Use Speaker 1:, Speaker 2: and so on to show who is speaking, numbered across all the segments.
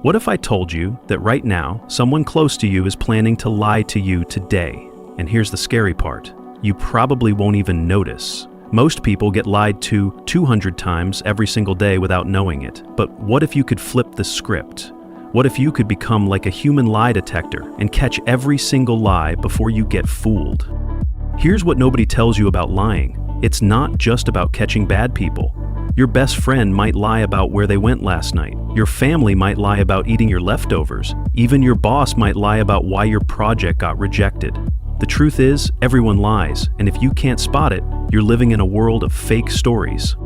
Speaker 1: What if I told you that right now, someone close to you is planning to lie to you today? And here's the scary part. You probably won't even notice. Most people get lied to 200 times every single day without knowing it. But what if you could flip the script? What if you could become like a human lie detector and catch every single lie before you get fooled? Here's what nobody tells you about lying. It's not just about catching bad people. Your best friend might lie about where they went last night. Your family might lie about eating your leftovers. Even your boss might lie about why your project got rejected. The truth is, everyone lies, and if you can't spot it, you're living in a world of fake stories.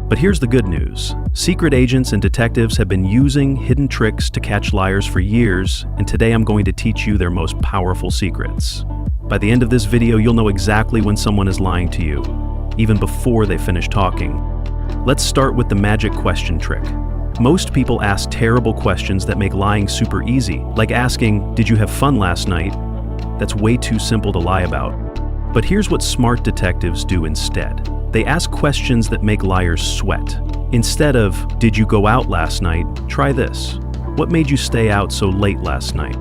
Speaker 1: But here's the good news. Secret agents and detectives have been using hidden tricks to catch liars for years, and today I'm going to teach you their most powerful secrets. By the end of this video, you'll know exactly when someone is lying to you, even before they finish talking. Let's start with the magic question trick. Most people ask terrible questions that make lying super easy, like asking, "Did you have fun last night?" That's way too simple to lie about. But here's what smart detectives do instead. They ask questions that make liars sweat. Instead of, "Did you go out last night?" try this. "What made you stay out so late last night?"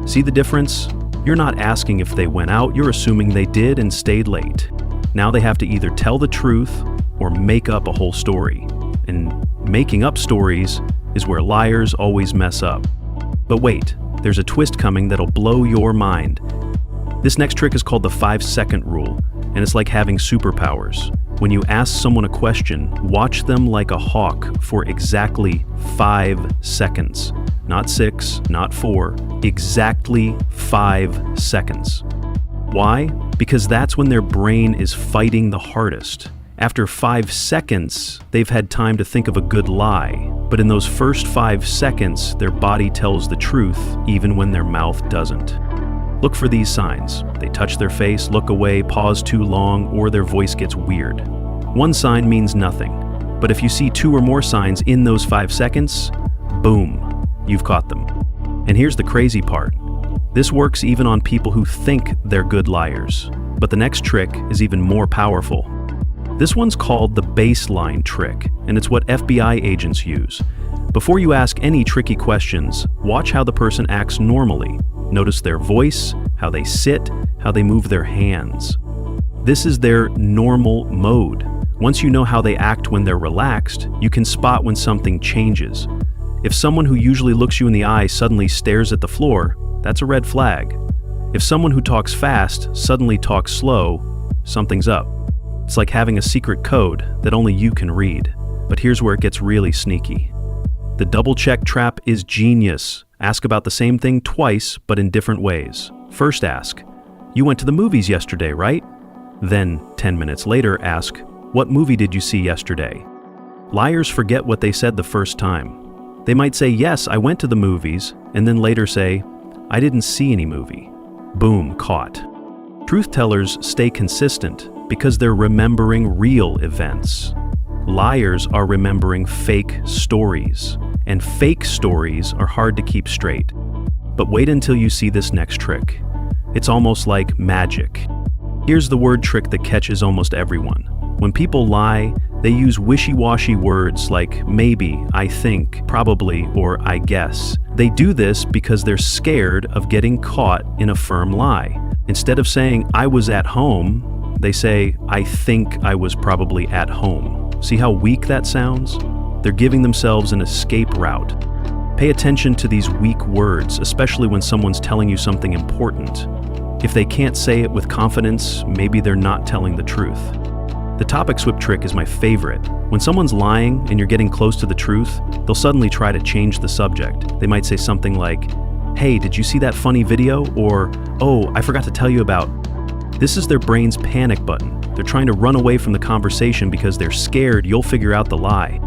Speaker 1: See the difference? You're not asking if they went out, you're assuming they did and stayed late. Now they have to either tell the truth or make up a whole story. And making up stories is where liars always mess up. But wait, there's a twist coming that'll blow your mind. This next trick is called the 5-second rule, and it's like having superpowers. When you ask someone a question, watch them like a hawk for exactly 5 seconds. Not 6, not 4, exactly 5 seconds. Why? Because that's when their brain is fighting the hardest. After 5 seconds, they've had time to think of a good lie. But in those first 5 seconds, their body tells the truth, even when their mouth doesn't. Look for these signs. They touch their face, look away, pause too long, or their voice gets weird. One sign means nothing. But if you see 2 or more signs in those 5 seconds, boom, you've caught them. And here's the crazy part. This works even on people who think they're good liars. But the next trick is even more powerful. This one's called the baseline trick, and it's what FBI agents use. Before you ask any tricky questions, watch how the person acts normally. Notice their voice, how they sit, how they move their hands. This is their normal mode. Once you know how they act when they're relaxed, you can spot when something changes. If someone who usually looks you in the eye suddenly stares at the floor, that's a red flag. If someone who talks fast suddenly talks slow, something's up. It's like having a secret code that only you can read. But here's where it gets really sneaky. The double-check trap is genius. Ask about the same thing twice, but in different ways. First ask, "You went to the movies yesterday, right?" Then, 10 minutes later, ask, "What movie did you see yesterday?" Liars forget what they said the first time. They might say, "Yes, I went to the movies," and then later say, "I didn't see any movie." Boom, caught. Truth tellers stay consistent because they're remembering real events. Liars are remembering fake stories, and fake stories are hard to keep straight. But wait until you see this next trick. It's almost like magic. Here's the word trick that catches almost everyone. When people lie, they use wishy-washy words like maybe, I think, probably, or I guess. They do this because they're scared of getting caught in a firm lie. Instead of saying, "I was at home," they say, "I think I was probably at home." See how weak that sounds? They're giving themselves an escape route. Pay attention to these weak words, especially when someone's telling you something important. If they can't say it with confidence, maybe they're not telling the truth. The topic switch trick is my favorite. When someone's lying and you're getting close to the truth, they'll suddenly try to change the subject. They might say something like, "Hey, did you see that funny video?" Or, "Oh, I forgot to tell you about." This is their brain's panic button. They're trying to run away from the conversation because they're scared you'll figure out the lie.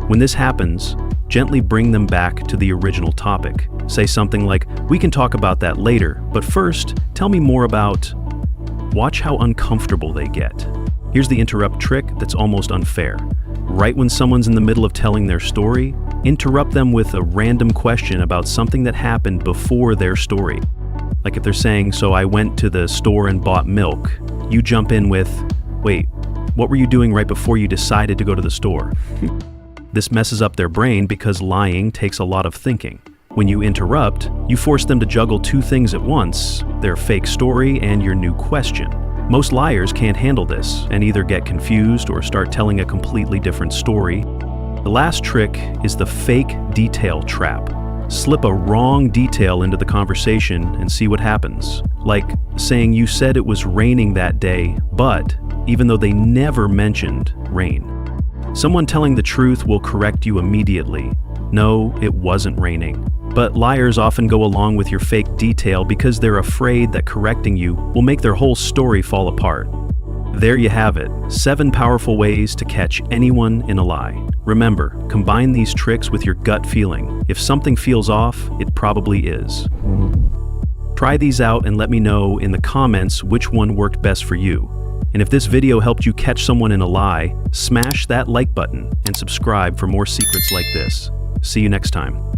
Speaker 1: When this happens, gently bring them back to the original topic. Say something like, "We can talk about that later, but first, tell me more about..." Watch how uncomfortable they get. Here's the interrupt trick that's almost unfair. Right when someone's in the middle of telling their story, interrupt them with a random question about something that happened before their story. Like if they're saying, "So I went to the store and bought milk," you jump in with, "Wait, what were you doing right before you decided to go to the store?" This messes up their brain because lying takes a lot of thinking. When you interrupt, you force them to juggle two things at once, their fake story and your new question. Most liars can't handle this and either get confused or start telling a completely different story. The last trick is the fake detail trap. Slip a wrong detail into the conversation and see what happens. Like saying you said it was raining that day, but even though they never mentioned rain. Someone telling the truth will correct you immediately. No, it wasn't raining. But liars often go along with your fake detail because they're afraid that correcting you will make their whole story fall apart. There you have it, 7 powerful ways to catch anyone in a lie. Remember, combine these tricks with your gut feeling. If something feels off, it probably is. Try these out and let me know in the comments which one worked best for you. And if this video helped you catch someone in a lie, smash that like button and subscribe for more secrets like this. See you next time.